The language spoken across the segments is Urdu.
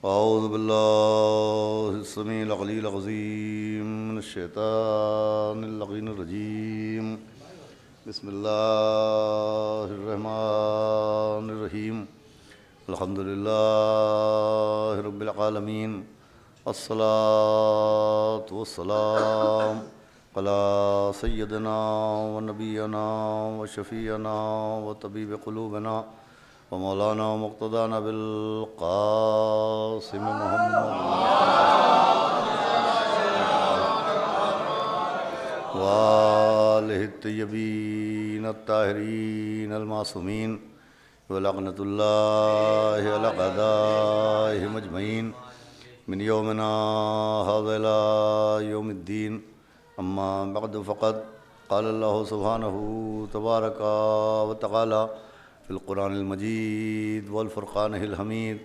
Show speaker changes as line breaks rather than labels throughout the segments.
اعوذ باللہ السمیع العلیل العظیم من الشیطان اللعین الرجیم بسم اللہ الرحمن الرحیم الحمدللہ رب العالمین الصلاۃ والسلام علی سیدنا و نبینا و شفیعنا و طبیب قلوبنا ومولانا مقتدانا بالقاسم محمد وآلہ الطیبین الطاہرین المعصومین ولعنۃ اللہ علی اعدائہم اجمعین من یومنا ھذا الی یوم الدین اما بعد فقد قال اللہ سبحانہ تبارک و تعالی فی القرآن المجید والفرقان الحمید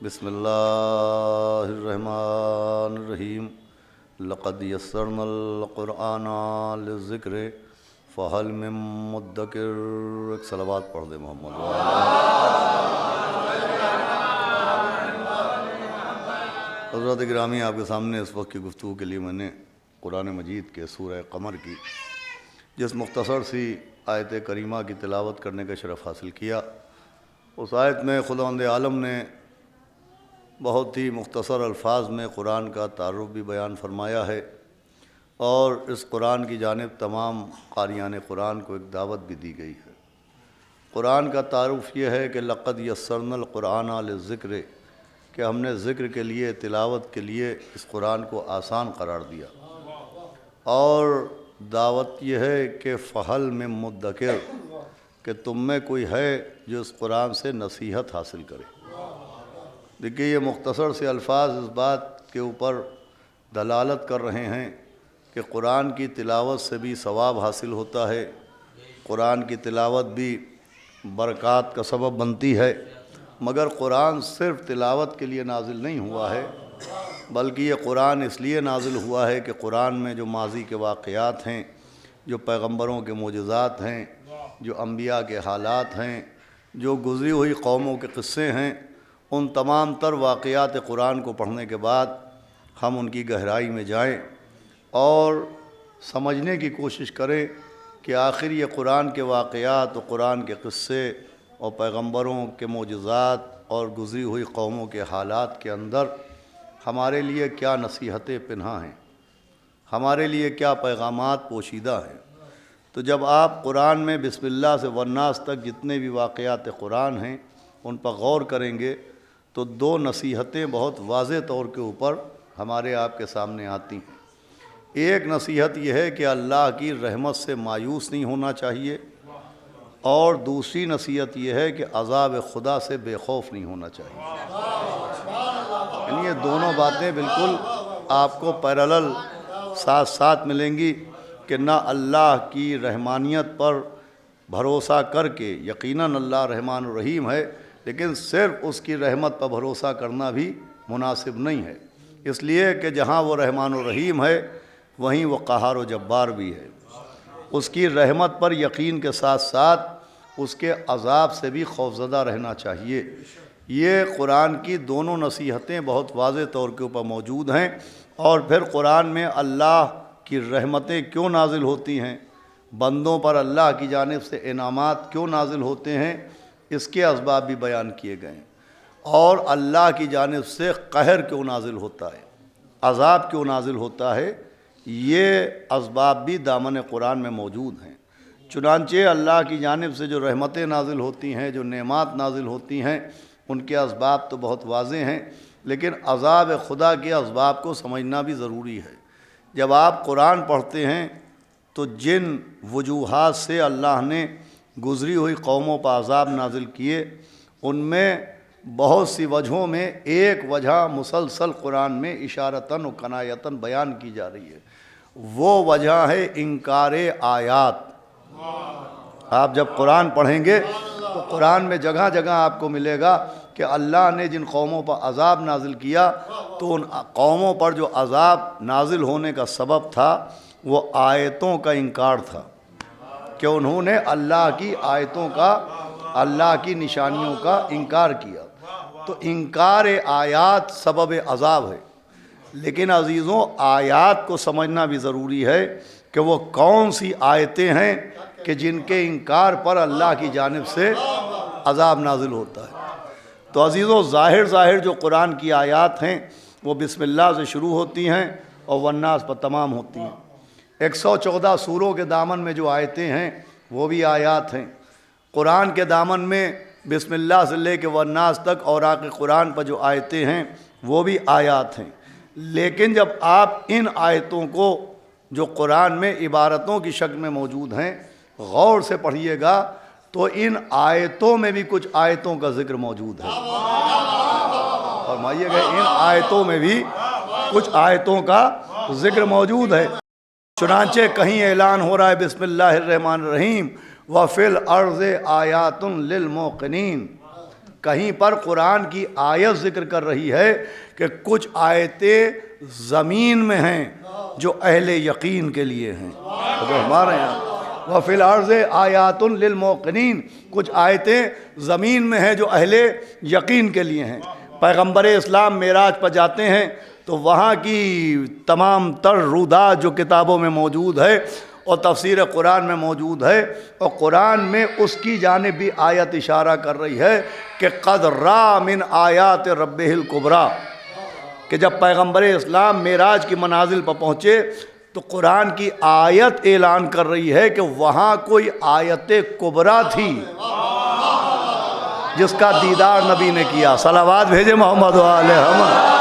بسم اللہ الرحمن الرحیم لقد یسرنا القرآن للذکر فہل من مدکر۔ ایک صلوات پڑھ دے محمد۔ حضرات گرامی، آپ کے سامنے اس وقت کی گفتگو کے لیے میں نے قرآن مجید کے سورہ قمر کی جس مختصر سی آیت کریمہ کی تلاوت کرنے کا شرف حاصل کیا، اس آیت میں خداوند عالم نے بہت ہی مختصر الفاظ میں قرآن کا تعارف بھی بیان فرمایا ہے، اور اس قرآن کی جانب تمام قاریان قرآن کو ایک دعوت بھی دی گئی ہے۔ قرآن کا تعارف یہ ہے کہ لقد یسرنا القرآن للذکر، کہ ہم نے ذکر کے لیے، تلاوت کے لیے اس قرآن کو آسان قرار دیا، اور دعوت یہ ہے کہ فہل من مدکر، کہ تم میں کوئی ہے جو اس قرآن سے نصیحت حاصل کرے۔ دیکھیے، یہ مختصر سے الفاظ اس بات کے اوپر دلالت کر رہے ہیں کہ قرآن کی تلاوت سے بھی ثواب حاصل ہوتا ہے، قرآن کی تلاوت بھی برکات کا سبب بنتی ہے، مگر قرآن صرف تلاوت کے لیے نازل نہیں ہوا ہے، بلکہ یہ قرآن اس لیے نازل ہوا ہے کہ قرآن میں جو ماضی کے واقعات ہیں، جو پیغمبروں کے معجزات ہیں، جو انبیاء کے حالات ہیں، جو گزری ہوئی قوموں کے قصے ہیں، ان تمام تر واقعات قرآن کو پڑھنے کے بعد ہم ان کی گہرائی میں جائیں اور سمجھنے کی کوشش کریں کہ آخر یہ قرآن کے واقعات و قرآن کے قصے اور پیغمبروں کے معجزات اور گزری ہوئی قوموں کے حالات کے اندر ہمارے لیے کیا نصیحتیں پنہاں ہیں، ہمارے لیے کیا پیغامات پوشیدہ ہیں۔ تو جب آپ قرآن میں بسم اللہ سے والناس تک جتنے بھی واقعات قرآن ہیں ان پر غور کریں گے تو دو نصیحتیں بہت واضح طور کے اوپر ہمارے آپ کے سامنے آتی ہیں۔ ایک نصیحت یہ ہے کہ اللہ کی رحمت سے مایوس نہیں ہونا چاہیے، اور دوسری نصیحت یہ ہے کہ عذاب خدا سے بے خوف نہیں ہونا چاہیے۔ یعنی یہ دونوں باتیں بالکل آپ کو پیرالل ساتھ ساتھ ملیں گی کہ نہ اللہ کی رحمانیت پر بھروسہ کر کے، یقیناً اللہ رحمان الرحیم ہے، لیکن صرف اس کی رحمت پر بھروسہ کرنا بھی مناسب نہیں ہے، اس لیے کہ جہاں وہ رحمان الرحیم ہے وہیں وہ قہار و جبار بھی ہے۔ اس کی رحمت پر یقین کے ساتھ ساتھ اس کے عذاب سے بھی خوفزدہ رہنا چاہیے۔ یہ قرآن کی دونوں نصیحتیں بہت واضح طور کے اوپر موجود ہیں، اور پھر قرآن میں اللہ کی رحمتیں کیوں نازل ہوتی ہیں، بندوں پر اللہ کی جانب سے انعامات کیوں نازل ہوتے ہیں، اس کے اسباب بھی بیان کیے گئے ہیں، اور اللہ کی جانب سے قہر کیوں نازل ہوتا ہے، عذاب کیوں نازل ہوتا ہے، یہ اسباب بھی دامن قرآن میں موجود ہیں۔ چنانچہ اللہ کی جانب سے جو رحمتیں نازل ہوتی ہیں، جو نعمات نازل ہوتی ہیں، ان کے اسباب تو بہت واضح ہیں، لیکن عذاب خدا کے اسباب کو سمجھنا بھی ضروری ہے۔ جب آپ قرآن پڑھتے ہیں تو جن وجوہات سے اللہ نے گزری ہوئی قوموں پر عذاب نازل کیے، ان میں بہت سی وجہوں میں ایک وجہ مسلسل قرآن میں اشارتاً و کنایتاً بیان کی جا رہی ہے، وہ وجہ ہے انکار آیات۔ آپ جب قرآن پڑھیں گے تو قرآن میں جگہ جگہ آپ کو ملے گا کہ اللہ نے جن قوموں پر عذاب نازل کیا تو ان قوموں پر جو عذاب نازل ہونے کا سبب تھا وہ آیتوں کا انکار تھا، کہ انہوں نے اللہ کی آیتوں کا، اللہ کی نشانیوں کا انکار کیا۔ تو انکار آیات سبب عذاب ہے، لیکن عزیزوں آیات کو سمجھنا بھی ضروری ہے کہ وہ کون سی آیتیں ہیں کہ جن کے انکار پر اللہ کی جانب سے عذاب نازل ہوتا ہے۔ تو عزیزوں ظاہر جو قرآن کی آیات ہیں وہ بسم اللہ سے شروع ہوتی ہیں اور والناس پر تمام ہوتی ہیں۔ 114 سوروں کے دامن میں جو آیتیں ہیں وہ بھی آیات ہیں۔ قرآن کے دامن میں بسم اللہ سے لے کے والناس تک اوراق قرآن پر جو آیتیں ہیں وہ بھی آیات ہیں۔ لیکن جب آپ ان آیتوں کو جو قرآن میں عبارتوں کی شکل میں موجود ہیں غور سے پڑھیے گا تو ان آیتوں میں بھی کچھ آیتوں کا ذکر موجود ہے۔ فرمائیے گا ان آیتوں میں بھی کچھ آیتوں کا ذکر موجود ہے۔ چنانچہ کہیں اعلان ہو رہا ہے بسم اللہ الرحمن الرحیم وَفِي الْأَرْضِ آیَاتٌ لِّلْمُوقِنِينَ، کہیں پر قرآن کی آیت ذکر کر رہی ہے کہ کچھ آیتیں زمین میں ہیں جو اہل یقین کے لیے ہیں۔ جو ہمارے یہاں وَفِي الْأَرْضِ آیَاتٌ لِّلْمُوقِنِينَ، کچھ آیتیں زمین میں ہیں جو اہل یقین کے لیے ہیں۔ پیغمبر اسلام معراج پر جاتے ہیں تو وہاں کی تمام تر رودات جو کتابوں میں موجود ہے اور تفسیر قرآن میں موجود ہے، اور قرآن میں اس کی جانب بھی آیت اشارہ کر رہی ہے کہ قد را من آیات ربہ الکبریٰ، کہ جب پیغمبر اسلام معراج کی منازل پر پہنچے تو قرآن کی آیت اعلان کر رہی ہے کہ وہاں کوئی آیت کبریٰ تھی جس کا دیدار نبی نے کیا۔ صلوات بھیجے محمد و آلہ محمد۔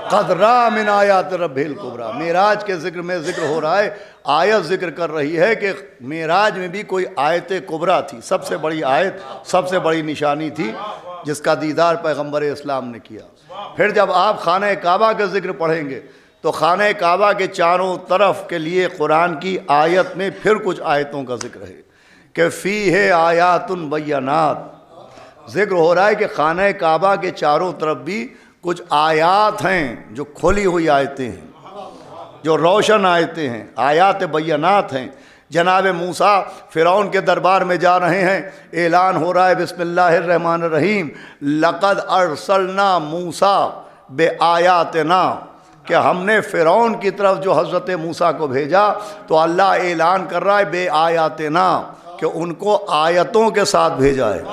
قد را من آیات ربہ الکبریٰ، معراج کے ذکر میں ذکر ہو رہا ہے، آیت ذکر کر رہی ہے کہ معراج میں بھی کوئی آیت کبریٰ تھی، سب سے بڑی آیت، سب سے بڑی نشانی تھی جس کا دیدار پیغمبر اسلام نے کیا۔ پھر جب آپ خانہ کعبہ کا ذکر پڑھیں گے تو خانہ کعبہ کے چاروں طرف کے لیے قرآن کی آیت میں پھر کچھ آیتوں کا ذکر ہے کہ فیہ آیات بینات، ذکر ہو رہا ہے کہ خانہ کعبہ کے چاروں طرف بھی کچھ آیات ہیں جو کھلی ہوئی آیتیں ہیں، جو روشن آیتیں ہیں، آیات بینات ہیں۔ جناب موسیٰ فرعون کے دربار میں جا رہے ہیں، اعلان ہو رہا ہے بسم اللہ الرحمن الرحیم لقد ارسلنا موسیٰ بآیاتنا، کہ ہم نے فرعون کی طرف جو حضرت موسیٰ کو بھیجا تو اللہ اعلان کر رہا ہے بے آیاتنا، کہ ان کو آیتوں کے ساتھ بھیجا ہے۔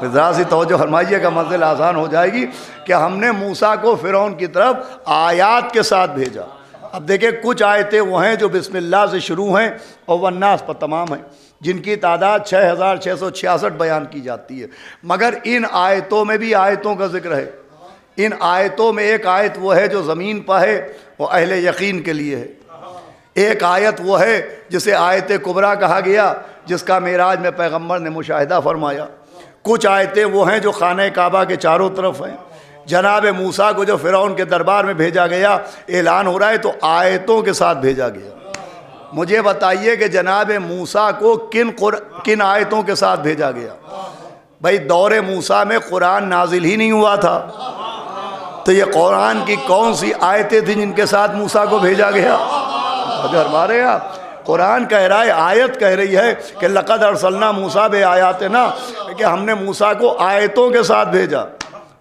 ذرا سی توجہ فرمائیے گا، منزل آسان ہو جائے گی کہ ہم نے موسیٰ کو فرعون کی طرف آیات کے ساتھ بھیجا۔ اب دیکھیں کچھ آیتیں وہ ہیں جو بسم اللہ سے شروع ہیں اور والناس پر تمام ہیں، جن کی تعداد 6666 بیان کی جاتی ہے، مگر ان آیتوں میں بھی آیتوں کا ذکر ہے۔ ان آیتوں میں ایک آیت وہ ہے جو زمین پر ہے، وہ اہل یقین کے لیے ہے۔ ایک آیت وہ ہے جسے آیت کبریٰ کہا گیا، جس کا معراج میں پیغمبر نے مشاہدہ فرمایا۔ کچھ آیتیں وہ ہیں جو خانہ کعبہ کے چاروں طرف ہیں۔ جناب موسیٰ کو جو فرعون کے دربار میں بھیجا گیا، اعلان ہو رہا ہے تو آیتوں کے ساتھ بھیجا گیا۔ مجھے بتائیے کہ جناب موسیٰ کو کن آیتوں کے ساتھ بھیجا گیا؟ بھائی دور موسیٰ میں قرآن نازل ہی نہیں ہوا تھا، تو یہ قرآن کی کون سی آیتیں تھیں جن کے ساتھ موسیٰ کو بھیجا گیا؟ اگر ہمارے یہاں قرآن کہہ رہا ہے، آیت کہہ رہی ہے کہ لقد ارسلنا موسیٰ بآیاتنا، کہ ہم نے موسیٰ کو آیتوں کے ساتھ بھیجا۔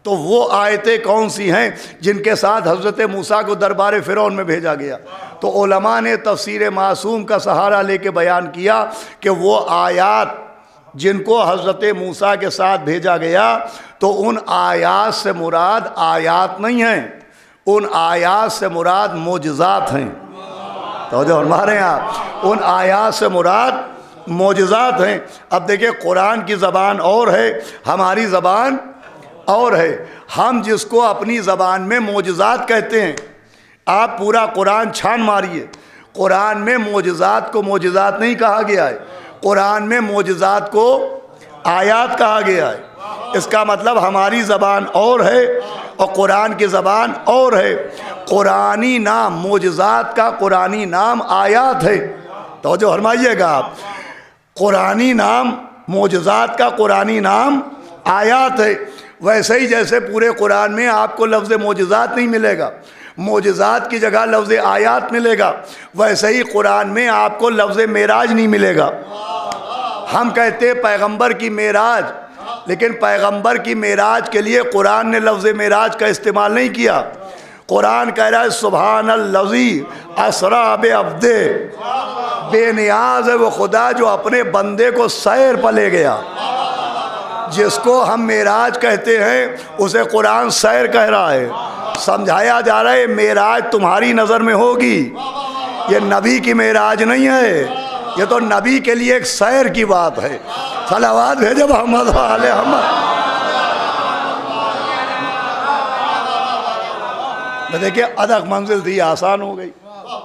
تو وہ آیتیں کون سی ہیں جن کے ساتھ حضرت موسیٰ کو دربار فرعون میں بھیجا گیا؟ تو علماء نے تفسیر معصوم کا سہارا لے کے بیان کیا کہ وہ آیات جن کو حضرت موسیٰ کے ساتھ بھیجا گیا، تو ان آیات سے مراد آیات نہیں ہیں، ان آیات سے مراد معجزات ہیں۔ تو جو ہمارے یہاں ان آیات سے مراد معجزات ہیں۔ اب دیکھیں قرآن کی زبان اور ہے، ہماری زبان اور ہے۔ ہم جس کو اپنی زبان میں معجزات کہتے ہیں، آپ پورا قرآن چھان ماریے، قرآن میں معجزات کو معجزات نہیں کہا گیا ہے، قرآن میں معجزات کو آیات کہا گیا ہے۔ اس کا مطلب ہماری زبان اور ہے اور قرآن کی زبان اور ہے۔ قرآنی نام معجزات کا قرآنی نام آیات ہے۔ توجہ فرمائیے گا آپ، قرآنی نام معجزات کا قرآنی نام آیات ہے۔ ویسے ہی جیسے پورے قرآن میں آپ کو لفظ معجزات نہیں ملے گا، معجزات کی جگہ لفظ آیات ملے گا، ویسے ہی قرآن میں آپ کو لفظ معراج نہیں ملے گا۔ ہم کہتے ہیں پیغمبر کی معراج، لیکن پیغمبر کی معراج کے لیے قرآن نے لفظ معراج کا استعمال نہیں کیا۔ قرآن کہہ رہا ہے سبحان الذی اسریٰ بعبدہ، بے نیاز ہے وہ خدا جو اپنے بندے کو سیر پر لے گیا۔ جس کو ہم معراج کہتے ہیں اسے قرآن سیر کہہ رہا ہے، سمجھایا جا رہا ہے معراج تمہاری نظر میں ہوگی، یہ نبی کی معراج نہیں ہے، یہ تو نبی کے لیے ایک سیر کی بات ہے۔ صلوات بھیجو محمد و آل محمد۔ دیکھیں ادھک منزل تھی، آسان ہو گئی،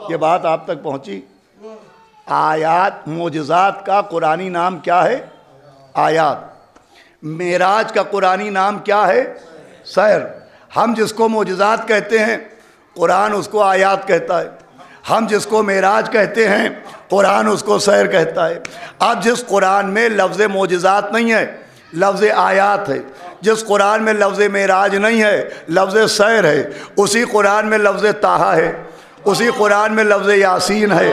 یہ بات آپ تک پہنچی۔ آیات معجزات کا قرآنی نام کیا ہے؟ آیات۔ معراج کا قرآنی نام کیا ہے؟ سیر۔ ہم جس کو معجزات کہتے ہیں قرآن اس کو آیات کہتا ہے، ہم جس کو معراج کہتے ہیں قرآن اس کو سیر کہتا ہے۔ اب جس قرآن میں لفظ معجزات نہیں ہے لفظ آیات ہے، جس قرآن میں لفظ معراج نہیں ہے لفظ سیر ہے، اسی قرآن میں لفظ طٰہٰ ہے، اسی قرآن میں لفظ یاسین ہے،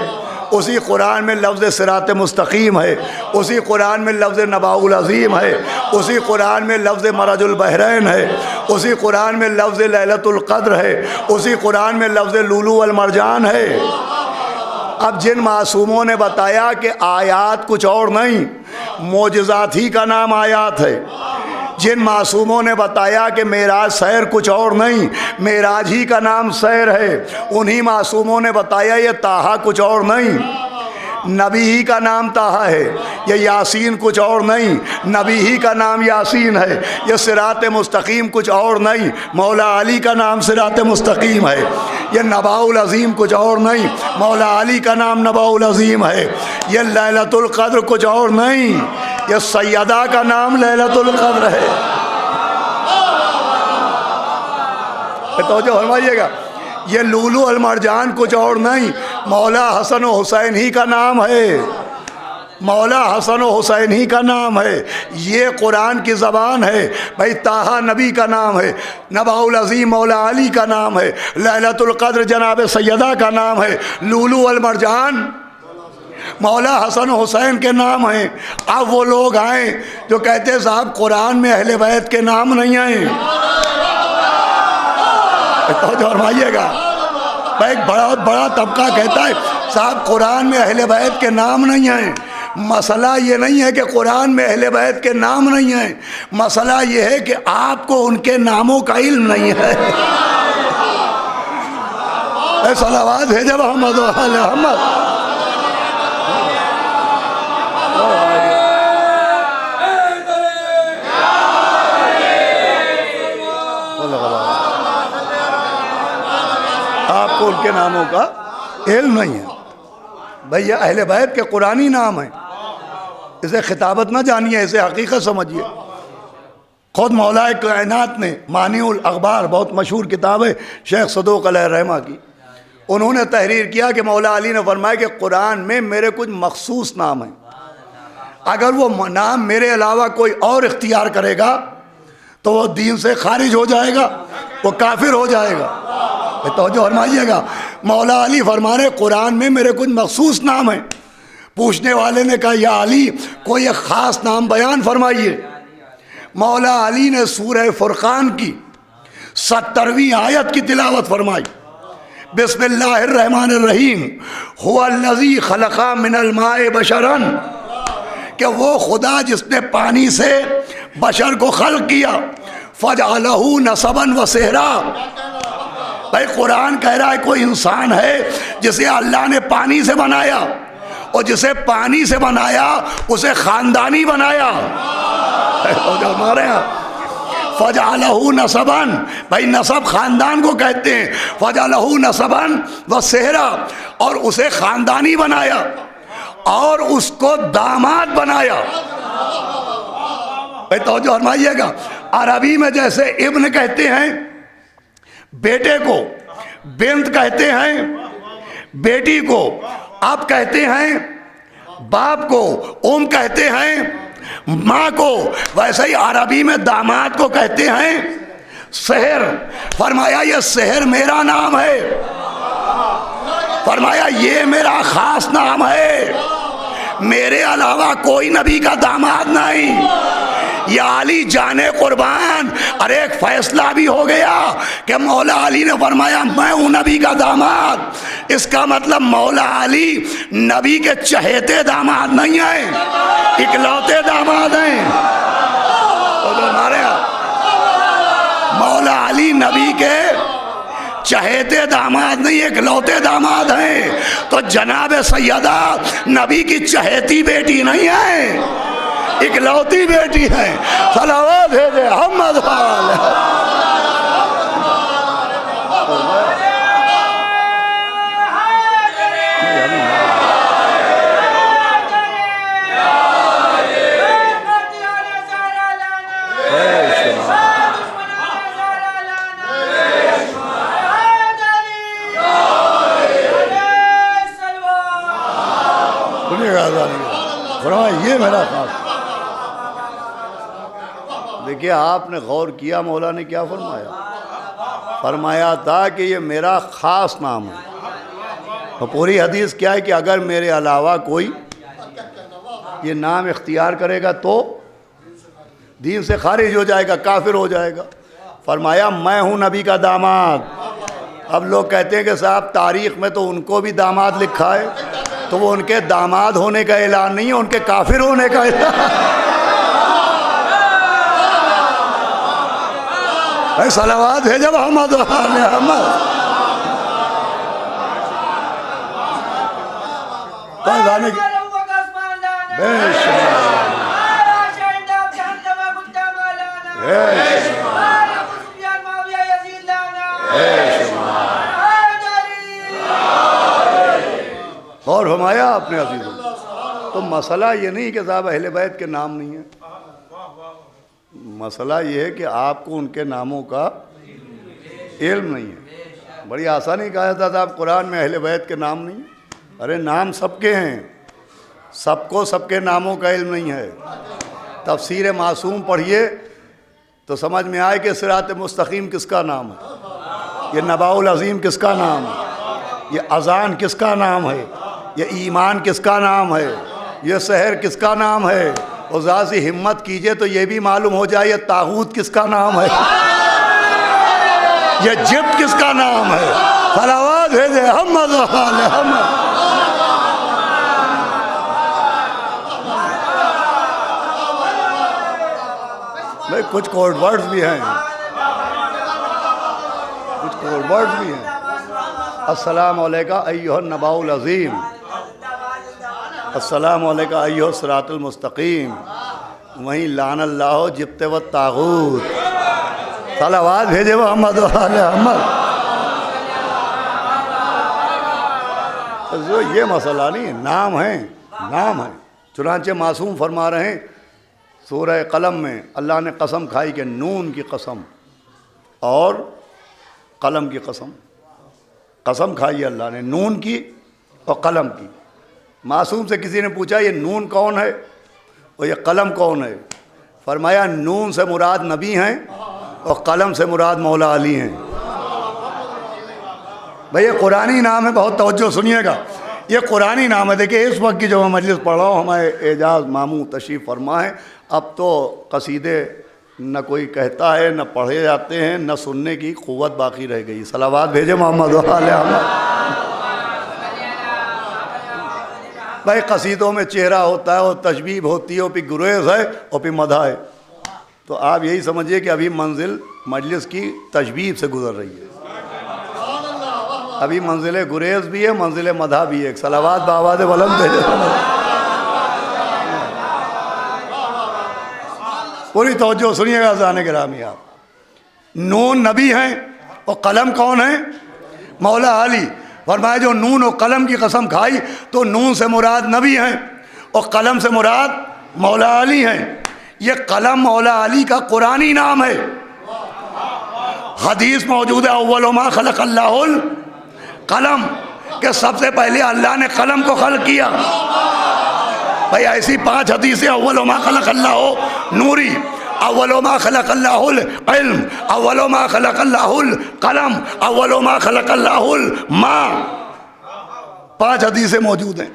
اسی قرآن میں لفظ صراط مستقیم ہے، اسی قرآن میں لفظ نبأ العظیم ہے، اسی قرآن میں لفظ مرج البحرین ہے، اسی قرآن میں لفظ لیلۃ القدر ہے، اسی قرآن میں لفظ لولو والمرجان ہے۔ اب جن معصوموں نے بتایا کہ آیات کچھ اور نہیں، معجزات ہی کا نام آیات ہے، جن معصوموں نے بتایا کہ معراج سیر کچھ اور نہیں، معراج ہی کا نام سیر ہے، انہی معصوموں نے بتایا یہ طٰہٰ کچھ اور نہیں، نبی ہی کا نام طٰہٰ ہے، یہ یاسین کچھ اور نہیں، نبی ہی کا نام یاسین ہے، یہ صراط مستقیم کچھ اور نہیں، مولا علی کا نام صراط مستقیم ہے، یہ نبأ العظیم کچھ اور نہیں، مولا علی کا نام نبأ العظیم ہے، یہ لیلۃ القدر کچھ اور نہیں، یہ سیدہ کا نام لیلۃ القدر ہے۔ توجہ فرمائیے گا، یہ لولو المرجان کچھ اور نہیں، مولا حسن و حسین ہی کا نام ہے، مولا حسن و حسین ہی کا نام ہے، یہ قرآن کی زبان ہے۔ بھائی طٰہٰ نبی کا نام ہے، نبأ العظیم مولا علی کا نام ہے، لیلۃ القدر جناب سیدہ کا نام ہے، لولو والمرجان مولا حسن و حسین کے نام ہیں۔ اب وہ لوگ آئیں جو کہتے ہیں صاحب قرآن میں اہل بیت کے نام نہیں آئے، توجہ فرمائیے گا، ایک بہت بڑا طبقہ کہتا ہے صاحب قرآن میں اہل بیت کے نام نہیں ہیں۔ مسئلہ یہ نہیں ہے کہ قرآن میں اہل بیت کے نام نہیں ہیں، مسئلہ یہ ہے کہ آپ کو ان کے ناموں کا علم نہیں ہے۔ اے صلوات بھیجو محمد و آل محمد۔ آپ کو ان کے ناموں کا علم نہیں ہے۔ بھئی یہ اہل بیت کے قرآنی نام ہیں، اسے خطابت نہ جانیے، اسے حقیقت سمجھیے۔ خود مولا کائنات نے مانع الاخبار، بہت مشہور کتاب ہے شیخ صدوق علیہ الرحمہ کی، انہوں نے تحریر کیا کہ مولا علی نے فرمایا کہ قرآن میں میرے کچھ مخصوص نام ہیں، اگر وہ نام میرے علاوہ کوئی اور اختیار کرے گا تو وہ دین سے خارج ہو جائے گا، وہ کافر ہو جائے گا۔ توجہ فرمائیے گا، مولا علی فرما رہے قرآن میں میرے کچھ مخصوص نام ہیں۔ پوچھنے والے نے کہا یا علی کوئی ایک خاص نام بیان فرمائیے۔ مولا علی نے سورہ فرقان کی 70ویں آیت کی تلاوت فرمائی، بسم اللہ الرحمن الرحیم، هو الذی خلق من الماء بشرا، کہ وہ خدا جس نے پانی سے بشر کو خلق کیا، فجعلہ نسبا وصہرا۔ بھائی قرآن کہہ رہا ہے کوئی انسان ہے جسے اللہ نے پانی سے بنایا، اور جسے پانی سے بنایا اسے خاندانی بنایا۔ ہمارے یہاں فجعلہ نسبا، بھائی نسب خاندان کو کہتے ہیں، فجعلہ نسبا وصہرا، اور اسے خاندانی بنایا اور اس کو داماد بنایا۔ بھائی توجہ فرمائیے گا، عربی میں جیسے ابن کہتے ہیں بیٹے کو، بنت کہتے ہیں بیٹی کو، اب کہتے ہیں باپ کو، ام کہتے ہیں
ماں کو، ویسے ہی عربی میں داماد کو کہتے ہیں سحر۔ فرمایا یہ سحر میرا نام ہے، فرمایا یہ میرا خاص نام ہے، میرے علاوہ کوئی نبی کا داماد نہیں۔ یا علی جان قربان، اور ایک فیصلہ بھی ہو گیا کہ مولا علی نے فرمایا میں ہوں نبی کا داماد۔ اس کا مطلب مولا علی نبی کے چہیتے داماد نہیں ہیں، اکلوتے داماد ہیں۔ مولا علی نبی کے چہیتے داماد نہیں، اکلوتے داماد ہیں۔ تو جناب سیدہ نبی کی چہیتی بیٹی نہیں ہے، اکلوتی بیٹی ہے۔ صلوات بھیجے محمد علیہ۔ یہ میرا خاص۔
دیکھیے آپ نے غور کیا مولا نے کیا فرمایا؟ فرمایا تھا کہ یہ میرا خاص نام ہے۔ تو پوری حدیث کیا ہے کہ اگر میرے علاوہ کوئی یہ نام اختیار کرے گا تو دین سے خارج ہو جائے گا، کافر ہو جائے گا۔ فرمایا میں ہوں نبی کا داماد۔ اب لوگ کہتے ہیں کہ صاحب تاریخ میں تو ان کو بھی داماد لکھا ہے، تو وہ ان کے داماد ہونے کا اعلان نہیں ہے، ان کے کافر ہونے کا اعلان۔ اے صلوات بھیجو محمد محمد۔ بے شک اور فرمایا اپنے عزیزوں۔ تو مسئلہ یہ نہیں کہ صاحب اہل بیت کے نام نہیں ہیں، مسئلہ یہ ہے کہ آپ کو ان کے ناموں کا علم نہیں ہے۔ بڑی آسانی کہا جاتا تھا آپ قرآن میں اہل بیت کے نام نہیں ہیں، ارے نام سب کے ہیں، سب کو سب کے ناموں کا علم نہیں ہے۔ تفسیر معصوم پڑھیے تو سمجھ میں آئے کہ صراط مستقیم کس کا نام ہے، یہ نباء العظیم کس کا نام ہے، یہ اذان کس کا نام ہے، یہ ایمان کس کا نام ہے، یہ سحر کس کا نام ہے۔ اور ذرا سی ہمت کیجئے تو یہ بھی معلوم ہو جائے یہ طاغوت کس کا نام ہے، یہ جبت کس کا نام ہے۔ صلوات بھیجے محمد محمد۔ بھائی کچھ کوڈ ورڈز بھی ہیں، کچھ کوڈ ورڈز بھی ہیں۔ السلام علیکہ ایھا النبأ العظیم، السلام علیکہ ایھا الصراط المستقیم، وہیں لعن اللہ جبت والطاغوت۔ صلوات بھیجے محمد محمد۔ یہ مسئلہ نہیں، نام ہے، نام ہے۔ چنانچہ معصوم فرما رہے ہیں سورہ قلم میں اللہ نے قسم کھائی کہ نون کی قسم اور قلم کی قسم، قسم کھائی اللہ نے نون کی اور قلم کی۔ معصوم سے کسی نے پوچھا یہ نون کون ہے اور یہ قلم کون ہے؟ فرمایا نون سے مراد نبی ہیں اور قلم سے مراد مولا علی ہیں۔ بھئی یہ قرآنی نام ہے، بہت توجہ سنیے گا، یہ قرآنی نام ہے۔ دیکھیں اس وقت کی جو میں مجلس پڑھ رہا ہوں، ہمارے اعجاز ماموں تشریف فرما ہے، اب تو قصیدے نہ کوئی کہتا ہے، نہ پڑھے جاتے ہیں، نہ سننے کی قوت باقی رہ گئی۔ صلوات بھیجے محمد علیہ۔ بھائی قصیدوں میں چہرہ ہوتا ہے اور تشبیب ہوتی ہے اور پھر گریز ہے اور پھر مدح ہے، تو آپ یہی سمجھیے کہ ابھی منزل مجلس کی تشبیب سے گزر رہی ہے، ابھی منزل گریز بھی ہے، منزل مدح بھی ہے۔ صلوات بآواز بلند بھیجے۔ پوری توجہ سنیے گا عزیزان گرامی۔ آپ نون نبی ہیں اور قلم کون ہے؟ مولا علی۔ فرمایا جو نون اور قلم کی قسم کھائی تو نون سے مراد نبی ہیں اور قلم سے مراد مولا علی ہیں۔ یہ قلم مولا علی کا قرآنی نام ہے، حدیث موجود ہے اول ما خلق اللہ القلم، کہ سب سے پہلے اللہ نے قلم کو خلق کیا۔
بھائی ایسی 5 حدیثیں، اول ما خلق اللہ نوری، اول ما خلق اللہ العلم، اول ما خلق اللہ القلم، اول ما خلق اللہ الماء، 5 حدیثیں موجود ہیں.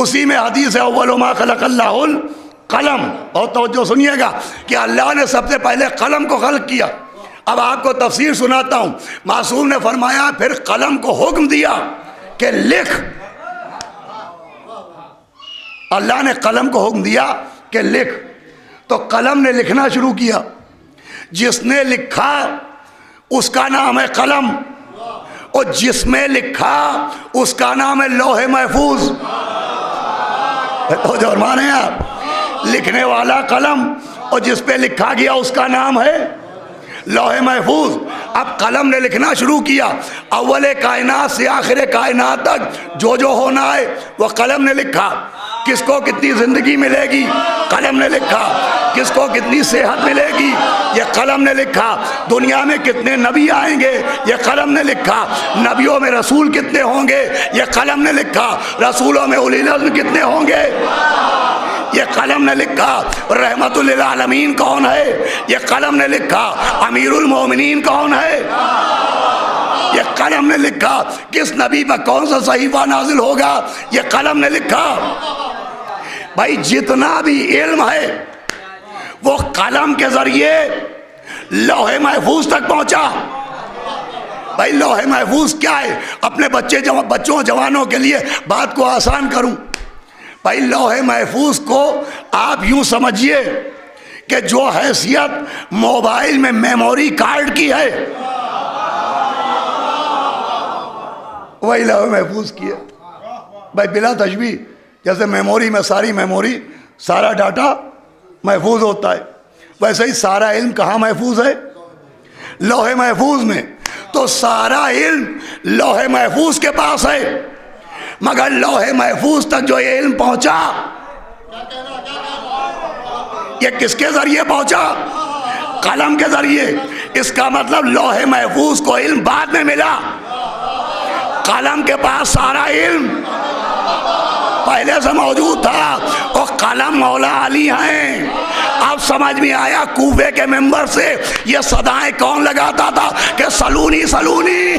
اسی میں حدیث ہے اول ما خلق اللہ القلم. بہت توجہ سنیے گا کہ اللہ نے سب سے پہلے قلم کو خلق کیا. اب آپ کو تفسیر سناتا ہوں. معصوم نے فرمایا پھر قلم کو حکم دیا کہ لکھ. اللہ نے قلم کو حکم دیا کہ لکھ، تو قلم نے لکھنا شروع کیا. جس نے لکھا اس کا نام ہے قلم، اور جس میں لکھا اس کا نام ہے لوح محفوظ. تو جو مانے آپ، لکھنے والا قلم اور جس پہ لکھا گیا اس کا نام ہے لوح محفوظ. اب قلم نے لکھنا شروع کیا. اول کائنات سے آخر کائنات تک جو ہونا ہے وہ قلم نے لکھا. کس کو کتنی زندگی ملے گی قلم نے لکھا. کس کو کتنی صحت ملے گی یہ قلم نے لکھا. دنیا میں کتنے نبی آئیں گے یہ قلم نے لکھا. نبیوں میں رسول کتنے ہوں گے یہ قلم نے لکھا. رسولوں میں اولی العزم کتنے ہوں گے یہ قلم نے لکھا. رحمت للعالمین کون ہے یہ قلم نے لکھا. امیر المومنین کون ہے یہ قلم نے لکھا. کس نبی پر کون سا صحیفہ نازل ہوگا یہ قلم نے لکھا. بھائی جتنا بھی علم ہے وہ قلم کے ذریعے لوح محفوظ تک پہنچا. بھائی لوح محفوظ کیا ہے؟ اپنے بچوں جوانوں کے لیے بات کو آسان کروں. بھائی لوح محفوظ کو آپ یوں سمجھیے کہ جو حیثیت موبائل میں میموری کارڈ کی ہے وہی لوح محفوظ کی ہے. بھائی بلا تشبیہ، جیسے میموری میں ساری میموری سارا ڈاٹا محفوظ ہوتا ہے، ویسے ہی سارا علم کہاں محفوظ ہے؟ لوح محفوظ میں. تو سارا علم لوح محفوظ کے پاس ہے، مگر لوح محفوظ تک جو یہ علم پہنچا یہ کس کے ذریعے پہنچا؟ قلم کے ذریعے. اس کا مطلب لوح محفوظ کو علم بعد میں ملا، قلم کے پاس سارا علم پہلے سے موجود تھا. اور قلم مولا علی ہیں. اب سمجھ میں آیا کوفے کے ممبر سے یہ صدائیں کون لگاتا تھا کہ سلونی سلونی.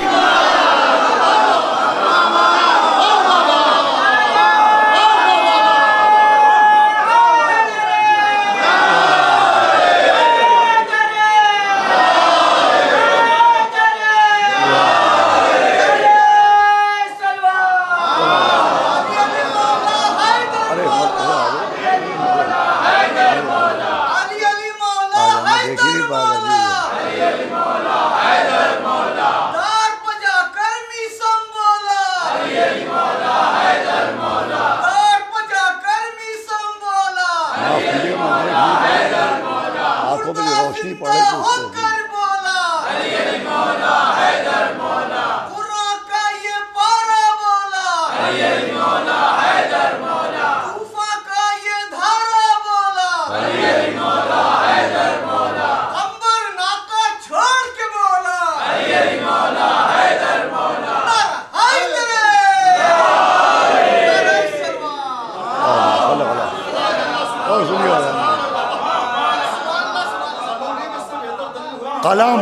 قلم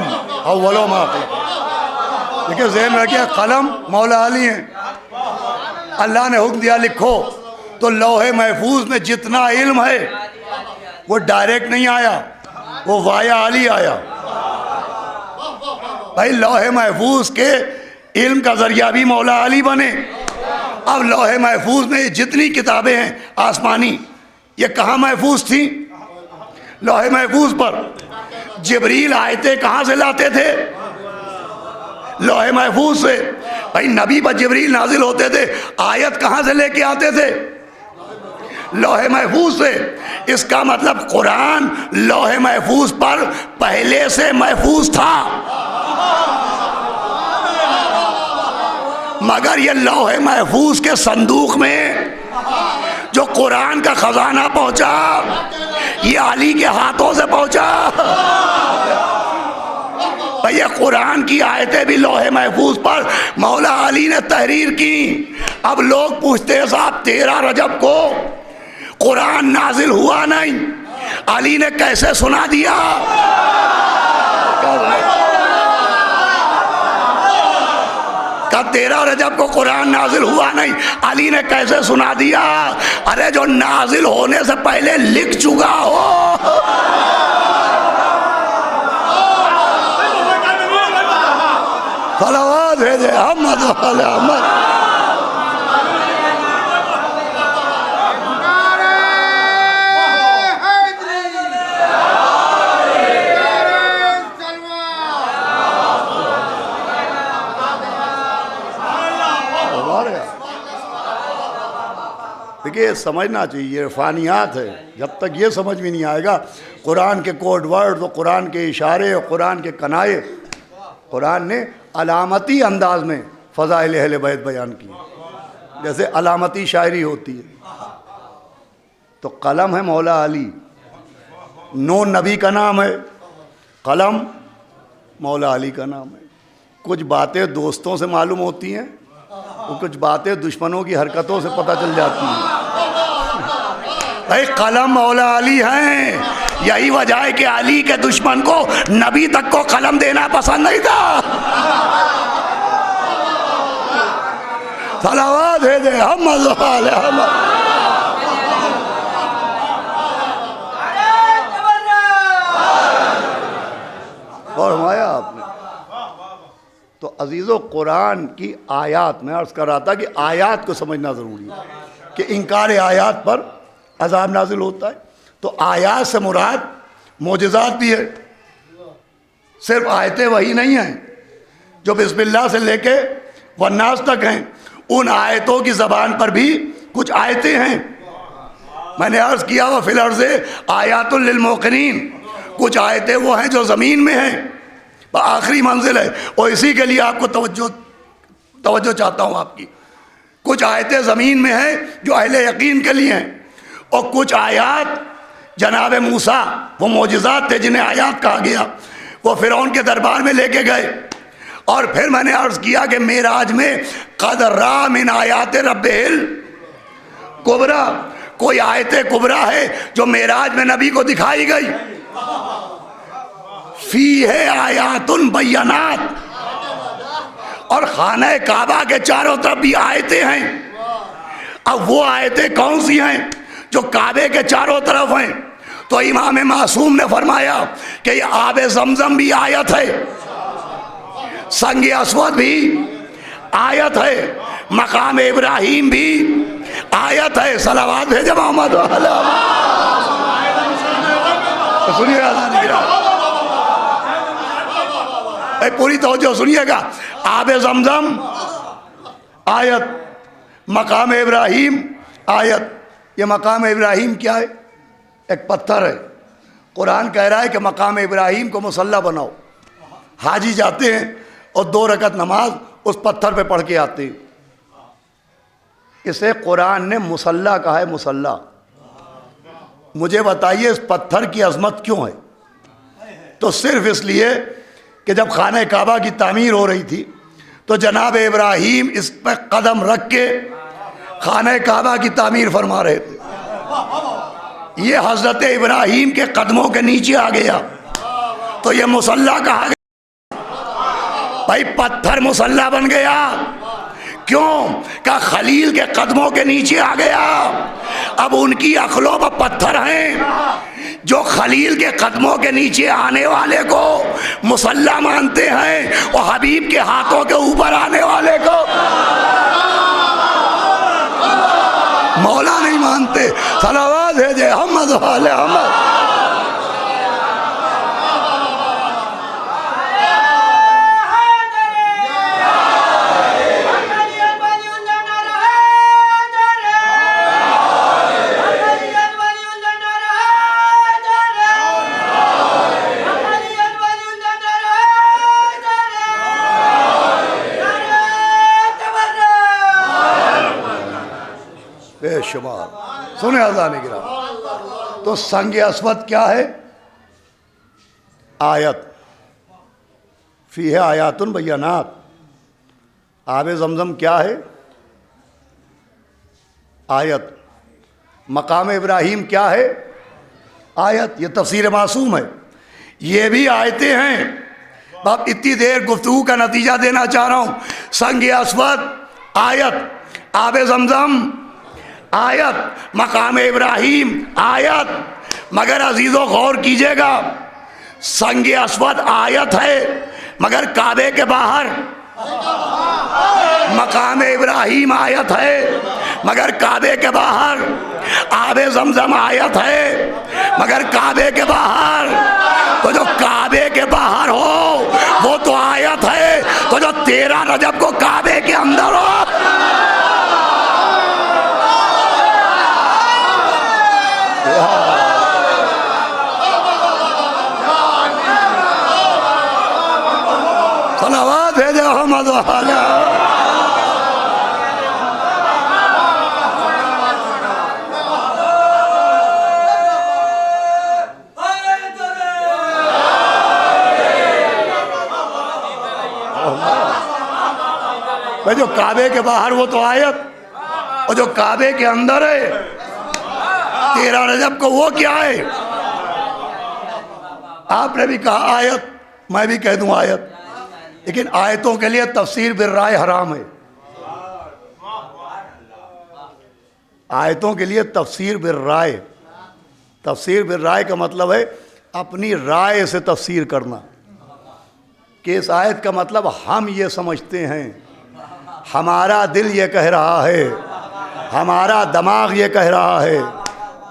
اول ما خلق. دیکھیں ذہن میں رکھیے قلم مولا علی ہیں. اللہ نے حکم دیا لکھو، تو لوح محفوظ میں جتنا علم ہے وہ ڈائریکٹ نہیں آیا، وہ وایا علی آیا. بھائی لوح محفوظ کے علم کا ذریعہ بھی مولا علی بنے. اب لوح محفوظ میں جتنی کتابیں ہیں آسمانی یہ کہاں محفوظ تھیں؟ لوح محفوظ پر. جبریل آیتیں کہاں سے لاتے تھے؟ لوح محفوظ سے. بھائی نبی پر جبریل نازل ہوتے تھے، آیت کہاں سے لے کے آتے تھے؟ لوح محفوظ سے. اس کا مطلب قرآن لوح محفوظ پر پہلے سے محفوظ تھا، مگر یہ لوح محفوظ کے صندوق میں جو قرآن کا خزانہ پہنچا یہ علی کے ہاتھوں سے پہنچا. یہ قرآن کی آیتیں بھی لوح محفوظ پر مولا علی نے تحریر کی. اب لوگ پوچھتے ہیں صاحب 13 رجب کو قرآن نازل ہوا نہیں، علی نے کیسے سنا دیا؟ کہ 13 رجب کو قرآن نازل ہوا نہیں، علی نے کیسے سنا دیا؟ ارے جو نازل ہونے سے پہلے لکھ چکا ہو۔ صلوات بھیجے احمد والے احمد۔
دیکھیے سمجھنا چاہیے، یہ عرفانیات ہے، جب تک یہ سمجھ میں نہیں آئے گا قرآن کے کوڈ ورڈ، قرآن کے اشارے اور قرآن کے کنائے، قرآن نے علامتی انداز میں فضائل اہل بیت بیان کی، جیسے علامتی شاعری ہوتی ہے۔ تو قلم ہے مولا علی، نون نبی کا نام ہے، قلم مولا علی کا نام ہے۔ کچھ باتیں دوستوں سے معلوم ہوتی ہیں اور کچھ باتیں دشمنوں کی حرکتوں سے پتہ چل جاتی ہیں۔ بھائی قلم مولا علی ہیں، یہی وجہ ہے کہ علی کے دشمن کو نبی تک کو قلم دینا پسند نہیں تھا۔ صلوات بھیجے محمد والے محمد۔ فرمایا آپ نے۔ تو عزیزو قرآن کی آیات، میں عرض کر رہا تھا کہ آیات کو سمجھنا ضروری ہے کہ انکار آیات پر عذاب نازل ہوتا ہے۔ تو آیات سے مراد معجزات بھی ہے، صرف آیتیں وہی نہیں ہیں جو بسم اللہ سے لے کے والناس تک ہیں، ان آیتوں کی زبان پر بھی کچھ آیتیں ہیں۔ میں نے عرض کیا وہ فی الارض آیات للموقنین، کچھ آیتیں وہ ہیں جو زمین میں ہیں، آخری منزل ہے، اور اسی کے لیے آپ کو توجہ چاہتا ہوں آپ کی۔ کچھ آیتیں زمین میں ہیں جو اہل یقین کے لیے ہیں، اور کچھ آیات جناب موسیٰ، وہ معجزات تھے جنہیں آیات کہا گیا، وہ فرعون کے دربار میں لے کے گئے۔ اور پھر میں نے عرض کیا کہ معراج میں قد رأى من آیات ربہ الکبریٰ، کوئی آیت کبریٰ ہے جو معراج میں نبی کو دکھائی گئی۔ فیہ آیات بینات، اور خانہ کعبہ کے چاروں طرف بھی آیتیں ہیں۔ اب وہ آیتیں کون سی ہیں جو کعبے کے چاروں طرف ہیں؟ تو امام معصوم نے فرمایا کہ یہ آب زمزم بھی آیت ہے، سنگ اسود بھی آیت ہے، مقام ابراہیم بھی آیت ہے۔ صلوات بھیجے محمد علیہ۔ سنیے گا، پوری توجہ سنیے گا۔ آب زمزم آیت، مقام ابراہیم آیت۔ یہ مقام ابراہیم کیا ہے؟ ایک پتھر ہے۔ قرآن کہہ رہا ہے کہ مقام ابراہیم کو مصلی بناؤ۔ حاجی جاتے ہیں اور 2 رکعت نماز اس پتھر پہ پڑھ کے آتے ہیں۔ اسے قرآن نے مصلی کہا ہے، مصلی۔ مجھے بتائیے اس پتھر کی عظمت کیوں ہے؟ تو صرف اس لیے کہ جب خانہ کعبہ کی تعمیر ہو رہی تھی تو جناب ابراہیم اس پہ قدم رکھ کے خانہ کعبہ کی تعمیر فرما رہے تھے۔ یہ حضرت ابراہیم کے قدموں کے نیچے آ گیا تو یہ مصلی کہا گیا۔ بھائی پتھر مصلی بن گیا کیوں؟ کہ خلیل کے قدموں کے نیچے آ گیا۔ اب ان کی عقلوں پر پتھر ہیں، جو خلیل کے قدموں کے نیچے آنے والے کو مصلی مانتے ہیں اور حبیب کے ہاتھوں کے اوپر آنے والے کو مولا نہیں مانتے۔ صلوات بھیجے محمد والے محمد۔ بے شمار سنے اذان گرام۔ تو سنگ اسود کیا ہے؟ آیت۔ فیہ آیات بینات۔ آب زمزم کیا ہے؟ آیت۔
مقام ابراہیم کیا ہے؟ آیت. یہ تفسیر معصوم ہے. یہ بھی آیتیں ہیں. اب اتنی دیر گفتگو کا نتیجہ دینا چاہ رہا ہوں. سنگ اسود آیت، آب زمزم آیت، مقام ابراہیم آیت. مگر عزیزو غور کیجئے گا، سنگ اسود آیت ہے مگر کعبے کے باہر. مقام ابراہیم آیت ہے مگر کعبے کے باہر. آب زمزم آیت ہے مگر کعبے کے باہر. تو جو کعبے کے باہر ہو وہ تو آیت ہے، تو جو 13 رجب کو کعبے کے اندر ہو صلوات بھیجے محمد والا. جو کعبے کے باہر وہ تو آیت، اور جو کعبے کے اندر ہے 13 رجب کو وہ کیا ہے؟ آپ نے بھی کہا آیت، میں بھی کہہ دوں آیت. لیکن آیتوں کے لیے تفسیر بالرائے حرام ہے. آیتوں کے لیے تفسیر بالرائے، تفسیر بالرائے کا مطلب ہے اپنی رائے سے تفسیر کرنا، کہ اس آیت کا مطلب ہم یہ سمجھتے ہیں، ہمارا دل یہ کہہ رہا ہے، ہمارا دماغ یہ کہہ رہا ہے.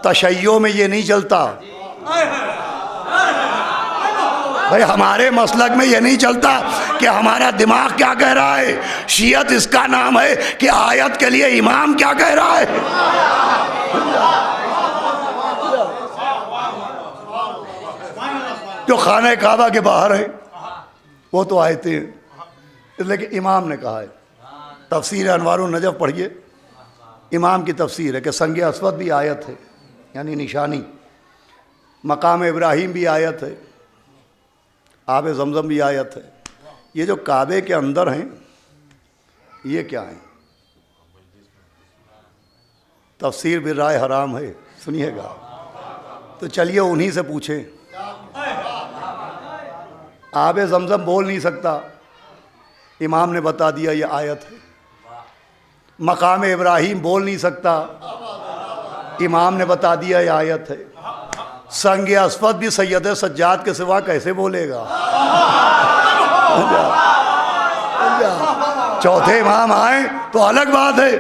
تشیع میں یہ نہیں چلتا بھائی، ہمارے مسلک میں یہ نہیں چلتا کہ ہمارا دماغ کیا کہہ رہا ہے. شیعت اس کا نام ہے کہ آیت کے لیے امام کیا کہہ رہا ہے. جو خانہ کعبہ کے باہر ہے وہ تو آیتیں ہیں، اس لیے کہ امام نے کہا ہے. تفسیر انوار النجف پڑھیے، امام کی تفسیر ہے کہ سنگ اسود بھی آیت ہے، یعنی نشانی. مقام ابراہیم بھی آیت ہے، آب زمزم بھی آیت ہے. یہ جو کعبے کے اندر ہیں یہ کیا ہیں؟ تفسیر بالرائے حرام ہے، سنیے گا. تو چلیے انہی سے پوچھیں. آب زمزم بول نہیں سکتا، امام نے بتا دیا یہ آیت ہے. مقام ابراہیم بول نہیں سکتا، امام نے بتا دیا یہ آیت ہے. سنگ اسود بھی سید سجاد کے سوا کیسے بولے گا؟ چوتھے امام آئیں تو الگ بات ہے،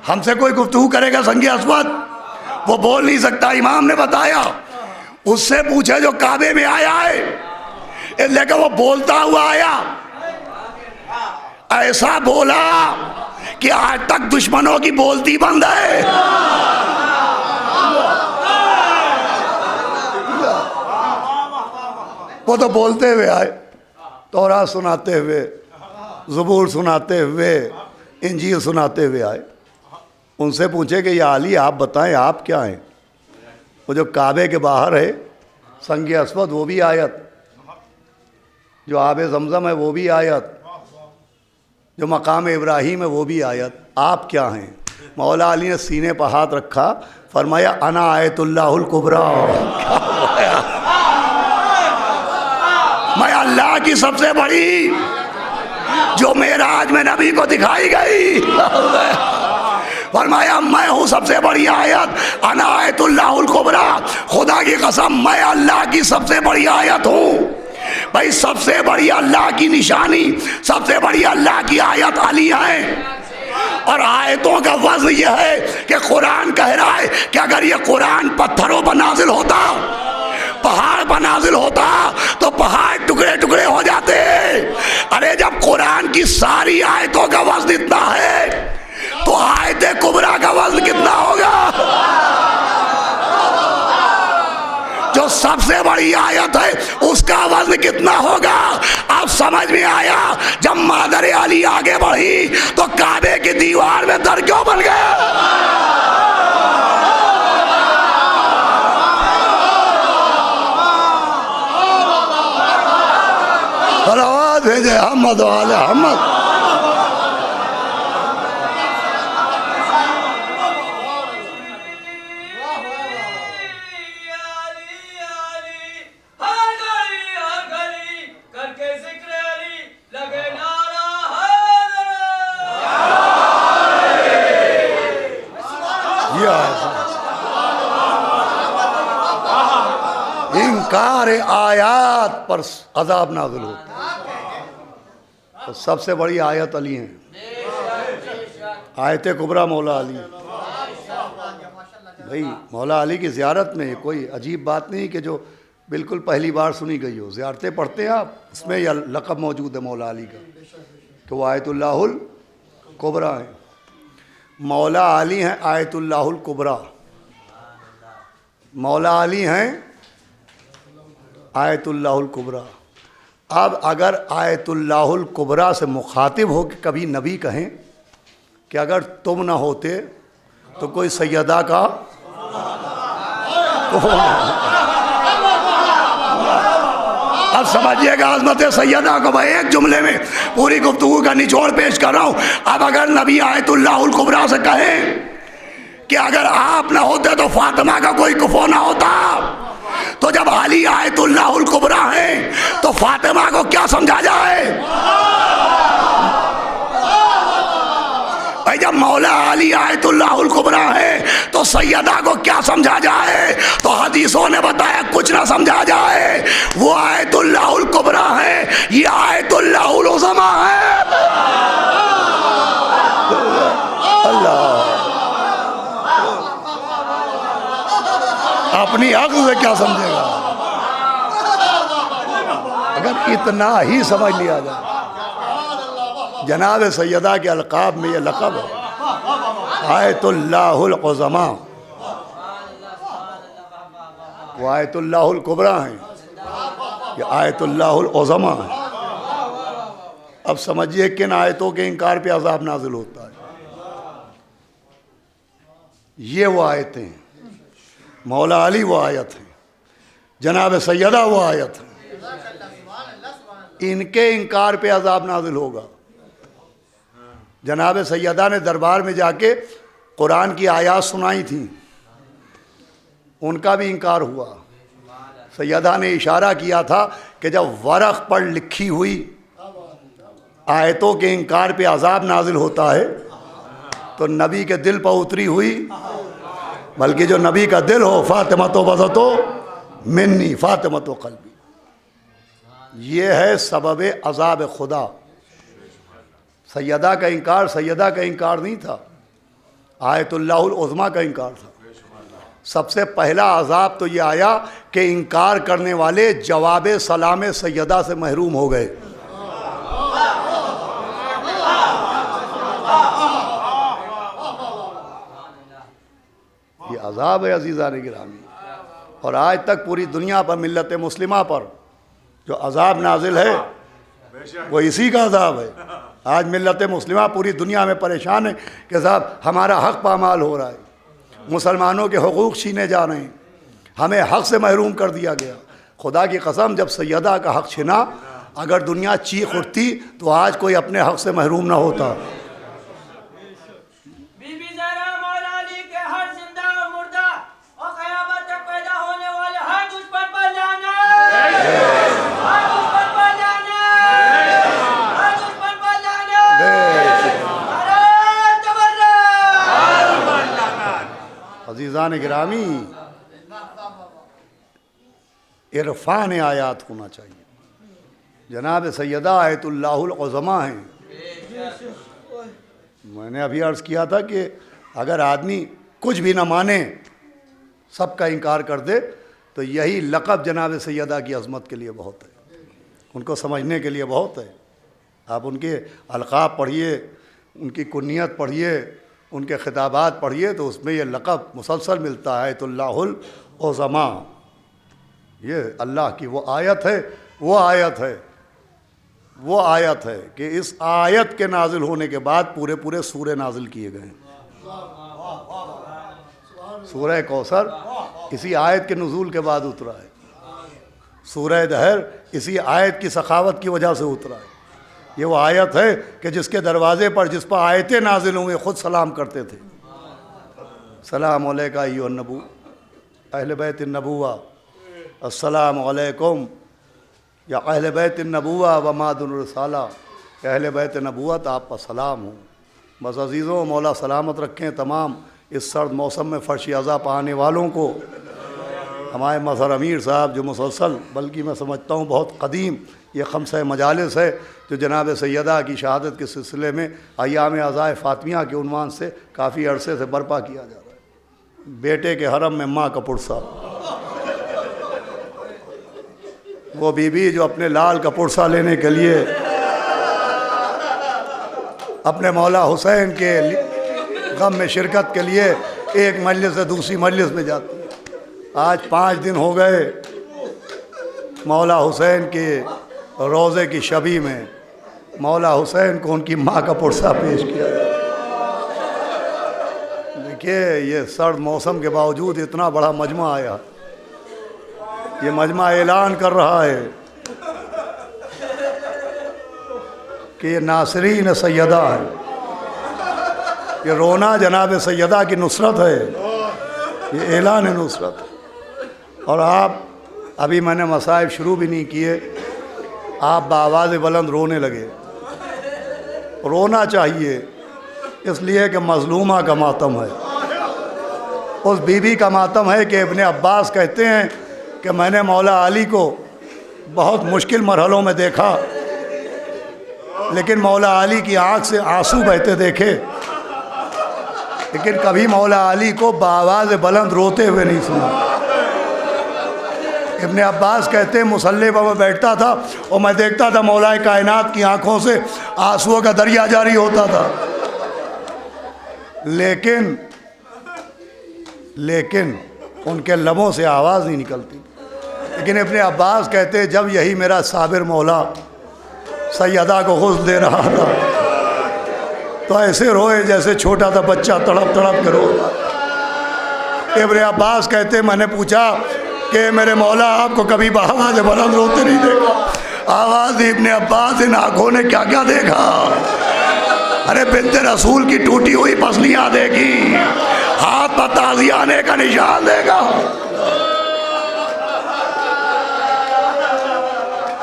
ہم سے کوئی گفتگو کرے گا سنگ اسود وہ بول نہیں سکتا، امام نے بتایا. اس سے پوچھے جو کعبے میں آیا ہے، لیکن وہ بولتا ہوا آیا، ایسا بولا کہ آج تک دشمنوں کی بولتی بند ہے. وہ تو بولتے ہوئے آئے، تورات سناتے ہوئے، زبور سناتے ہوئے، انجیل سناتے ہوئے آئے. ان سے پوچھے کہ یا علی آپ بتائیں آپ کیا ہیں؟ وہ جو کعبے کے باہر ہے سنگ اسود وہ بھی آیت، جو آب زمزم ہے وہ بھی آیت، جو مقام ابراہیم ہے وہ بھی آیت. آپ کیا ہیں؟ مولا علی نے سینے پر ہاتھ رکھا، فرمایا انا آیت اللہ الکبریٰ. میں اللہ کی سب سے بڑی جو معراج میں نبی کو دکھائی گئی، فرمایا میں ہوں سب سے بڑی آیت، انا آیت اللہ الکبریٰ. خدا کی قسم میں اللہ کی سب سے بڑی آیت ہوں. بھائی سب سے بڑی اللہ کی نشانی، سب سے بڑی اللہ کی آیت علی ہے. اور آیتوں کا وضع یہ ہے کہ قرآن کہہ رہا ہے کہ اگر یہ قرآن پتھروں پر نازل ہوتا، پہاڑ پر نازل ہوتا تو پہاڑ ٹکڑے ٹکڑے ہو جاتے. ارے جب قرآن کی ساری آیتوں کا وزن اتنا ہے تو آیت کبریٰ کا وزن کتنا ہوگا؟ جو سب سے بڑی آیت ہے اس کا وزن کتنا ہوگا؟ اب سمجھ میں آیا جب مادر علی آگے بڑھی تو کعبے کی دیوار میں در کیوں بن گیا؟ صلوات بھیجے احمد والے احمد. انکار آیات پر عذاب نازل ہوتا ہے. تو سب سے بڑی آیت علی ہیں. آیت کبریٰ مولا علی. بھائی مولا علی کی زیارت میں کوئی عجیب بات نہیں کہ جو بالکل پہلی بار سنی گئی ہو. زیارتیں پڑھتے ہیں آپ, اس میں یہ لقب موجود ہے مولا علی کا کہ وہ آیت اللہ الکبریٰ ہیں. مولا علی ہیں آیت اللہ الکبریٰ. مولا علی ہیں آیت اللہ الکبریٰ. اب اگر آیت اللہ الکبریٰ سے مخاطب ہو کہ کبھی نبی کہیں کہ اگر تم نہ ہوتے تو کوئی سیدہ کا اب سمجھیے گا عظمت سیدہ کو. میں ایک جملے میں پوری گفتگو کا نچوڑ پیش کر رہا ہوں. اب اگر نبی آیت اللہ الکبریٰ سے کہیں کہ اگر آپ نہ ہوتے تو فاطمہ کا کوئی کفو نہ ہوتا, تو جب علی آیت اللہ الکبریٰ ہیں تو فاطمہ کو کیا سمجھا جائے؟ بھائی جب مولا علی آیت اللہ الکبریٰ ہے تو سیدہ کو کیا سمجھا جائے؟ تو حدیثوں نے بتایا کچھ نہ سمجھا جائے. وہ آیت اللہ الکبریٰ ہے, یہ آیت اللہ العظمیٰ ہے. اللہ اپنی عقل سے کیا سمجھے گا؟ اگر اتنا ہی سمجھ لیا جائے. جناب سیدہ کے القاب میں یہ لقب ہے آیت اللہ العظمیٰ. وہ آیت اللہ الکبریٰ ہیں, یہ آیت اللہ العظمیٰ ہیں. اب سمجھیے کن آیتوں کے انکار پہ عذاب نازل ہوتا ہے. یہ وہ آیتیں ہیں. مولا علی وہ آیت ہے, جناب سیدہ وہ آیت ہے. ان کے انکار پہ عذاب نازل ہوگا. جناب سیدہ نے دربار میں جا کے قرآن کی آیات سنائی تھیں, ان کا بھی انکار ہوا. سیدہ نے اشارہ کیا تھا کہ جب ورق پر لکھی ہوئی آیتوں کے انکار پہ عذاب نازل ہوتا ہے تو نبی کے دل پر اتری ہوئی, بلکہ جو نبی کا دل ہو فاطمہ تو بذتو منی فاطمہ تو قلبی. یہ ہے سبب عذاب خدا. سیدہ کا انکار نہیں تھا, آیت اللہ العظمیٰ کا انکار تھا. سب سے پہلا عذاب تو یہ آیا کہ انکار کرنے والے جواب سلام سیدہ سے محروم ہو گئے. یہ عذاب ہے عزیزان گرامی. اور آج تک پوری دنیا پر ملت مسلمہ پر جو عذاب نازل ہے وہ اسی کا عذاب ہے. آج ملت مسلمہ پوری دنیا میں پریشان ہے کہ صاحب ہمارا حق پامال ہو رہا ہے, مسلمانوں کے حقوق چھینے جا رہے ہیں, ہمیں حق سے محروم کر دیا گیا. خدا کی قسم جب سیدہ کا حق چھنا, اگر دنیا چیخ اٹھتی تو آج کوئی اپنے حق سے محروم نہ ہوتا. عزیزان گرامی, عرفان آیات ہونا چاہیے. جناب سیدہ آیت اللہ العظمیٰ ہیں. میں نے ابھی عرض کیا تھا کہ اگر آدمی کچھ بھی نہ مانے, سب کا انکار کر دے, تو یہی لقب جناب سیدہ کی عظمت کے لیے بہت ہے, ان کو سمجھنے کے لیے بہت ہے. آپ ان کے القاب پڑھیے, ان کی کنیت پڑھیے, ان کے خطابات پڑھیے, تو اس میں یہ لقب مسلسل ملتا ہے آیت اللہ العظمیٰ. یہ اللہ کی وہ آیت ہے, وہ آیت ہے کہ اس آیت کے نازل ہونے کے بعد پورے سورے نازل کیے گئے. سورہ کوثر اسی آیت کے نزول کے بعد اترا ہے. سورہ دہر اسی آیت کی سخاوت کی وجہ سے اترا ہے. یہ وہ آیت ہے کہ جس کے دروازے پر جس پر آیتیں نازل ہوئے خود سلام کرتے تھے. سلام علیکہ ایھا النبی اہل بیت النبوہ, السلام علیکم یا اہل بیت النبوہ و مادن الرسالہ, اہل بیت نبوت آپ پر سلام ہوں. بس عزیزوں, مولا سلامت رکھیں تمام اس سرد موسم میں فرش عزا پانے والوں کو.
ہمارے مظہر امیر صاحب جو مسلسل، بلکہ میں سمجھتا ہوں بہت قدیم یہ خمسہ مجالس ہے جو جناب سیدہ کی شہادت کے سلسلے میں ایام عزائے فاطمیہ کے عنوان سے کافی عرصے سے برپا کیا جا رہا ہے۔ بیٹے کے حرم میں ماں کا پرسہ، وہ بی بی جو اپنے لال کا پرسہ لینے کے لیے اپنے مولا حسین کے غم میں شرکت کے لیے ایک مجلس سے دوسری مجلس میں جاتی ہے۔ آج 5 دن ہو گئے مولا حسین کے روضے کی شبی میں مولا حسین کو ان کی ماں کا پرسہ پیش کیا گیا۔ دیکھیے یہ سرد موسم کے باوجود اتنا بڑا مجمع آیا، یہ مجمع اعلان کر رہا ہے کہ یہ ناصرین سیدہ ہے، یہ رونا جناب سیدہ کی نصرت ہے، یہ اعلان نصرت ہے۔ اور آپ ابھی میں نے مصائب شروع بھی نہیں کیے، آپ بآواز بلند رونے لگے۔ رونا چاہیے اس لیے کہ مظلومہ کا ماتم ہے، اس بی بی کا ماتم ہے کہ ابن عباس کہتے ہیں کہ میں نے مولا علی کو بہت مشکل مرحلوں میں دیکھا، لیکن مولا علی کی آنکھ سے آنسو بہتے دیکھے، لیکن کبھی مولا علی کو بآواز بلند روتے ہوئے نہیں سنا۔ ابن عباس کہتے ہیں مصلی پر میں بیٹھتا تھا اور میں دیکھتا تھا مولا کائنات کی آنکھوں سے آنسوؤں کا دریا جاری ہوتا تھا، لیکن ان کے لبوں سے آواز نہیں نکلتی۔ لیکن ابن عباس کہتے جب یہی میرا صابر مولا سیدہ کو غسل دے رہا تھا تو ایسے روئے جیسے چھوٹا تھا بچہ تڑپ تڑپ کے رو رہا۔ ابن عباس کہتے میں نے پوچھا کہ میرے مولا آپ کو کبھی بآواز بلند روتے نہیں دیکھا؟ آواز ابن عباس ان آنکھوں نے کیا کیا دیکھا؟ ارے بنت رسول کی ٹوٹی ہوئی پسلیاں دیکھی، ہاتھ پر تازیانے کا نشان دیکھا،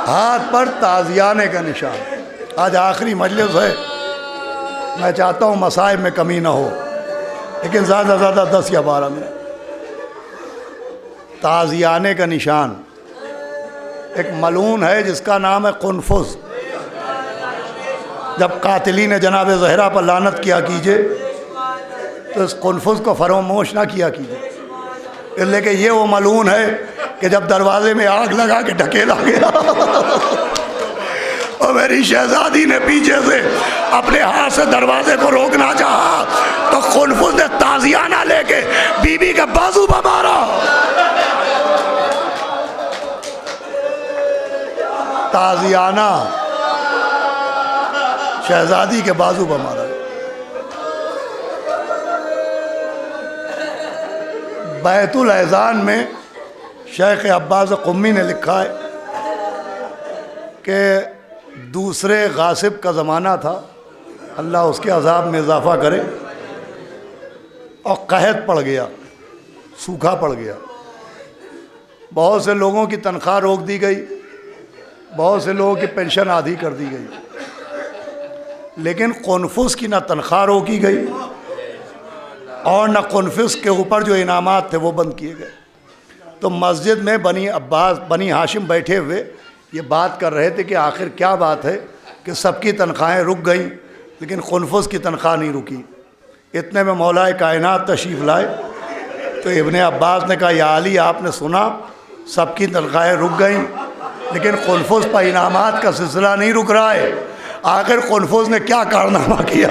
ہاتھ پر تازیانے کا نشان۔ آج آخری مجلس ہے، میں چاہتا ہوں مصائب میں کمی نہ ہو، لیکن زیادہ زیادہ 10 یا 12 منٹ۔ تازیانے کا نشان ایک ملعون ہے جس کا نام ہے قنفذ۔ جب قاتلین جناب زہرا پر لعنت کیا کیجئے تو اس قنفذ کو فراموش نہ کیا کیجئے، اس لیے کہ یہ وہ ملعون ہے کہ جب دروازے میں آگ لگا کے ڈھکیلا گیا اور میری شہزادی نے پیچھے سے اپنے ہاتھ سے دروازے کو روکنا چاہا تو قنفذ نے تازیانہ لے کے بی بی کا بازو پر مارا۔ تازیانہ شہزادی کے بازو پر مارا۔ بیت الاذان میں شیخ عباس قمی نے لکھا ہے کہ دوسرے غاصب کا زمانہ تھا، اللہ اس کے عذاب میں اضافہ کرے، اور قحط پڑ گیا، سوکھا پڑ گیا، بہت سے لوگوں کی تنخواہ روک دی گئی، بہت سے لوگوں کی پینشن آدھی کر دی گئی، لیکن قنفذ کی نہ تنخواہ روکی گئی اور نہ قنفذ کے اوپر جو انعامات تھے وہ بند کیے گئے۔ تو مسجد میں بنی ہاشم بیٹھے ہوئے یہ بات کر رہے تھے کہ آخر کیا بات ہے کہ سب کی تنخواہیں رک گئیں لیکن قنفذ کی تنخواہ نہیں رکی۔ اتنے میں مولا کائنات تشریف لائے تو ابن عباس نے کہا یا علی آپ نے سنا سب کی تنخواہیں رک گئیں لیکن قنفذ پر انعامات کا سلسلہ نہیں رک رہا ہے، آخر قنفذ نے کیا کارنامہ کیا؟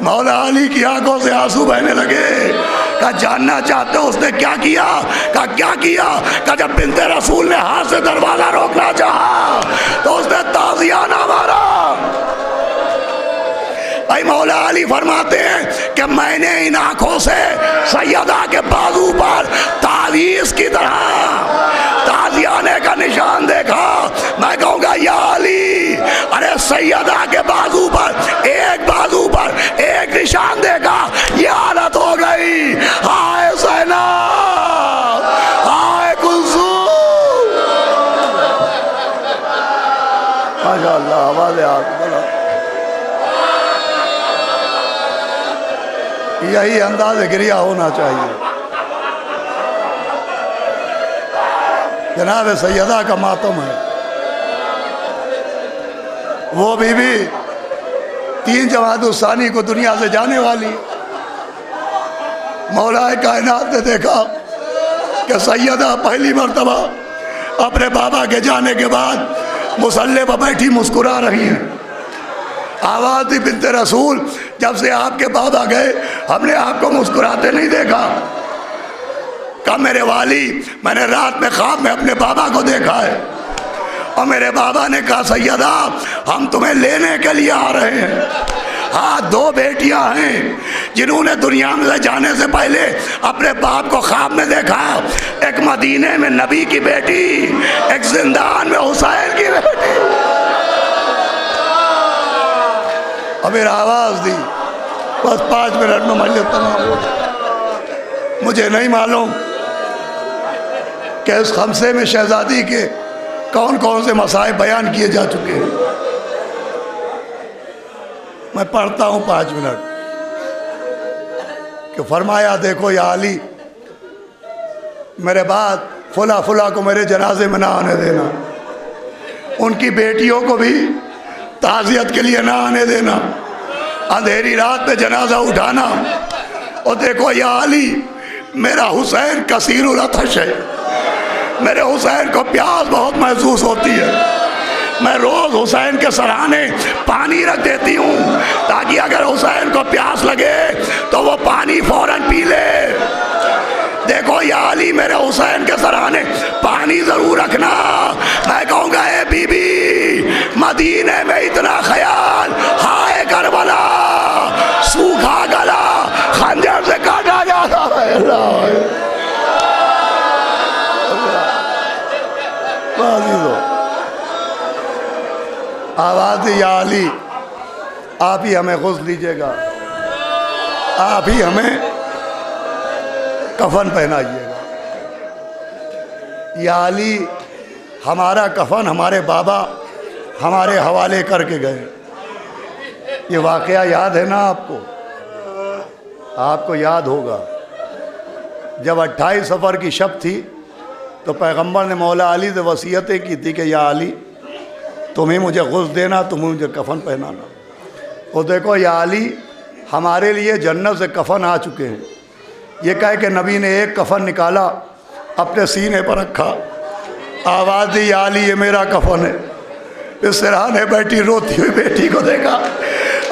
مولا علی کی آنکھوں سے آنسو بہنے لگے۔ کہا جاننا چاہتے ہو اس نے کیا کیا؟ کہا کیا کیا؟ کہا جب بنت رسول نے ہاتھ سے دروازہ روکنا چاہا تو اس نے تازیانہ مارا۔ بھائی مولا علی فرماتے ہیں کہ میں نے ان آنکھوں سے سیدہ کے بازو پر تعویذ کی طرح تازیانے کا نشان دیکھا۔ میں کہوں گا یا علی، ارے سیدہ کے بازو پر ایک نشان دیکھا، یہ حالت ہو گئی۔ ہائے زینب، ہائے کلثوم، ماشاء اللہ، آواز آپ بلا۔ یہی انداز گریہ ہونا چاہیے۔
جناب سیدہ کا ماتم ہے. وہ بی بی 3 جمادی الثانی کو دنیا سے جانے والی. مولا کائنات نے دیکھا کہ سیدہ پہلی مرتبہ اپنے بابا کے جانے کے بعد مصلی پر بیٹھی مسکرا رہی ہیں. آواز دی بنت رسول جب سے آپ کے بابا گئے ہم نے آپ کو مسکراتے نہیں دیکھا. کہا میرے والی میں نے رات میں خواب میں اپنے بابا کو دیکھا ہے اور میرے بابا نے کہا سیدہ ہم تمہیں لینے کے لیے آ رہے ہیں. ہاں 2 بیٹیاں ہیں جنہوں نے دنیا میں جانے سے پہلے اپنے باپ کو خواب میں دیکھا. ایک مدینے میں نبی کی بیٹی, ایک زندان میں حسین کی بیٹی. اور پھر آواز دی. بس 5 منٹ میں مجلس تمام ہو. مجھے نہیں معلوم کہ اس خمسے میں شہزادی کے کون کون سے مسائل بیان کیے جا چکے ہیں. میں پڑھتا ہوں 5 منٹ کہ فرمایا دیکھو یا علی میرے بعد فلاں فلاں کو میرے جنازے میں نہ آنے دینا, ان کی بیٹیوں کو بھی تعزیت کے لیے نہ آنے دینا, اندھیری رات میں جنازہ اٹھانا. اور دیکھو یا علی میرا حسین کثیر العطش ہے, میرے حسین کو پیاس بہت محسوس ہوتی ہے. میں روز حسین کے سرانے پانی رکھ دیتی ہوں تاکہ اگر حسین کو پیاس لگے تو وہ پانی فوراً پی لے. دیکھو یا علی میرے حسین کے سرانے پانی ضرور رکھنا. میں کہوں گا اے بی بی مدینے میں اتنا خیال, ہائے کربلا سوکھا گلا خنجر سے کاٹا جاتا ہے. آواز یا علی آپ ہی ہمیں غسل دیجیے گا, آپ ہی ہمیں کفن پہنائیے گا. یا علی ہمارا کفن ہمارے بابا ہمارے حوالے کر کے گئے. یہ واقعہ یاد ہے نا آپ کو؟ آپ کو یاد ہوگا جب 28 صفر کی شب تھی تو پیغمبر نے مولا علی سے وصیتیں کی تھی کہ یا علی تم ہی مجھے غسل دینا, تم ہی مجھے کفن پہنانا. اور دیکھو یا علی ہمارے لیے جنت سے کفن آ چکے ہیں. یہ کہہ کہ نبی نے ایک کفن نکالا اپنے سینے پر رکھا. آواز دی یا علی یہ میرا کفن ہے. اس سرانے بیٹھی روتی ہوئی بیٹی کو دیکھا.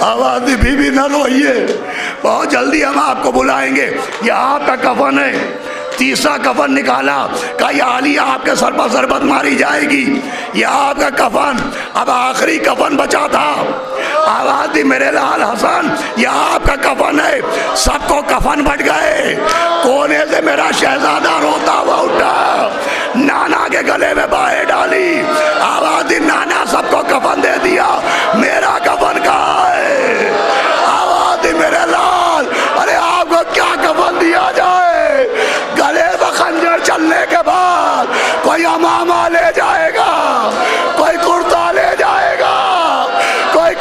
آواز دی بی بی نہ روئیے, بہت جلدی ہم آپ کو بلائیں گے, یہ آپ کا کفن ہے. تیسرا کفن نکالا, کہا یا علی آپ کے سر پر ضربت ماری جائے گی, یہ آپ کا کفن. اب آخری کفن بچا تھا. آواز دی میرے لال حسن یہ آپ کا کفن ہے. سب کو کفن بٹ گئے. کونے سے میرا شہزادہ روتا ہوا اٹھا, نانا کے گلے میں باہیں ڈالی. آواز دی نانا سب کو کفن دے دیا, میرا کفن کہاں ہے؟ آواز دی میرے لال ارے آپ کو کیا کفن دیا جائے؟ گلے میں خنجر چلنے کے بعد کوئی امامہ لے جائے گا, کوئی کرتا لے جائے گا, کوئی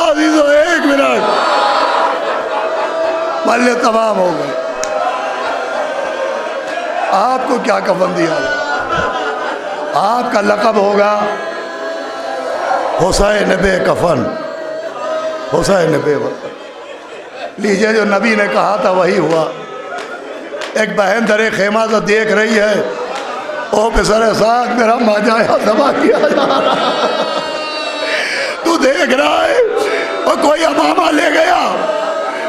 عزیزو 1 منٹ ملے تمام ہو گئے. آپ کو کیا کفن دیا؟ آپ کا لقب ہوگا حسین بے کفن, حسین بے وطن. لیجئے جو نبی نے کہا تھا وہی ہوا. ایک بہن درے خیمہ سے دیکھ رہی ہے, او پسر ساکھ میرا ماجایا دبا کیا جا رہا. تو دیکھ رہا ہے اور کوئی امامہ لے گیا,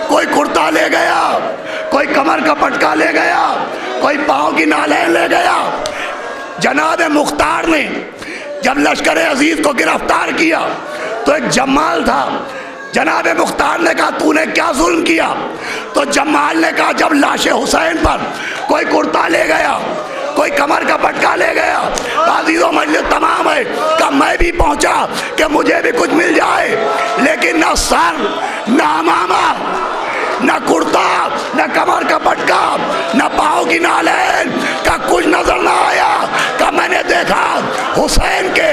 کوئی کرتا لے گیا, کوئی کمر کا پٹکا لے گیا, کوئی پاؤں کی نالین لے گیا. جناب مختار نے جب لشکر عزیز کو گرفتار کیا تو ایک جمال تھا. جناب مختار نے کہا تو نے کیا ظلم کیا؟ تو جمال نے کہا جب لاش حسین پر کوئی کرتا لے گیا, کوئی کمر کا پٹکا لے گیا, عزیزو مجلس تمام ہے, کہ میں بھی پہنچا کہ مجھے بھی کچھ مل جائے, لیکن نہ سر نہ امامہ نہ کرتا نہ کمر کا پٹکا نہ پاؤں کی نالین کا کچھ نظر نہ آیا. کہ میں نے دیکھا حسین کے